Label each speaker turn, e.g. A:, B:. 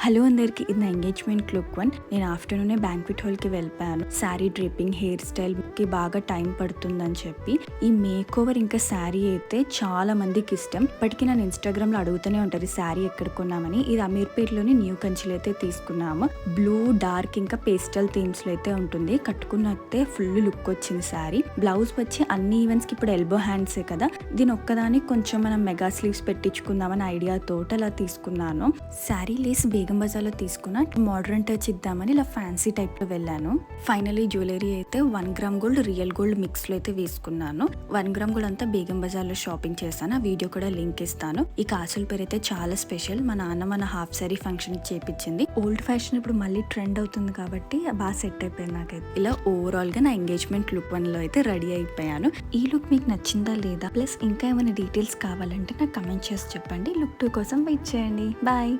A: Hello అందరికి, ఇది నా ఎంగేజ్మెంట్ లుక్ వన్. నేను ఆఫ్టర్నూనే బ్యాంక్వెట్ హాల్కి వెళ్ళిపోయాను. శారీ డ్రిప్పింగ్, హెయిర్ స్టైల్కి బాగా టైం పడుతుందని చెప్పి ఈ మేక్ ఓవర్ ఇంకా శారీ అయితే చాలా మందికి ఇష్టం. ఇప్పటికీ నన్ను ఇన్స్టాగ్రామ్లో అడుగుతూనే ఉంటారు శారీ ఎక్కడ కొన్నామని. ఇది అమీర్పేట్లోని న్యూ కంచిలో అయితే తీసుకున్నాము. బ్లూ, డార్క్ ఇంకా పేస్టల్ థీమ్స్లో అయితే ఉంటుంది. కట్టుకున్నట్టే ఫుల్ లుక్ వచ్చింది శారీ. బ్లౌజ్ వచ్చి అన్ని ఈవెంట్స్కి ఇప్పుడు ఎల్బో హ్యాండ్సే కదా, దీని ఒక్కదానికి కొంచెం మనం మెగా స్లీవ్స్ పెట్టించుకుందామని ఐడియా తోట అలా తీసుకున్నాను. శారీ లేస్ బేగం బజార్లో తీసుకున్న మోడర్న్ టచ్ ఇద్దామని ఇలా ఫ్యాన్సీ టైప్ లో వెళ్ళాను. ఫైనలీ జ్యువెలరీ అయితే 1 gram gold, real gold mix లో అయితే వేసుకున్నాను. 1 గ్రామ్ గోల్డ్ అంతా బేగం బజార్ లో షాపింగ్ చేశాను. ఆ వీడియో కూడా లింక్ ఇస్తాను. ఈ కాసుల పేరు అయితే చాలా స్పెషల్. మా నాన్న మన హాఫ్ సారీ ఫంక్షన్ చేపించింది. ఓల్డ్ ఫ్యాషన్ ఇప్పుడు మళ్ళీ ట్రెండ్ అవుతుంది కాబట్టి బాగా సెట్ అయిపోయింది నాకైతే. ఇలా ఓవరాల్ గా నా ఎంగేజ్మెంట్ లుక్ వన్ లో అయితే రెడీ అయిపోయాను. ఈ లుక్ మీకు నచ్చిందా లేదా, ప్లస్ ఇంకా ఏమైనా డీటెయిల్స్ కావాలంటే నాకు కమెంట్ చేసి చెప్పండి. లుక్ 2 కోసం వెయిట్ చేయండి. బాయ్.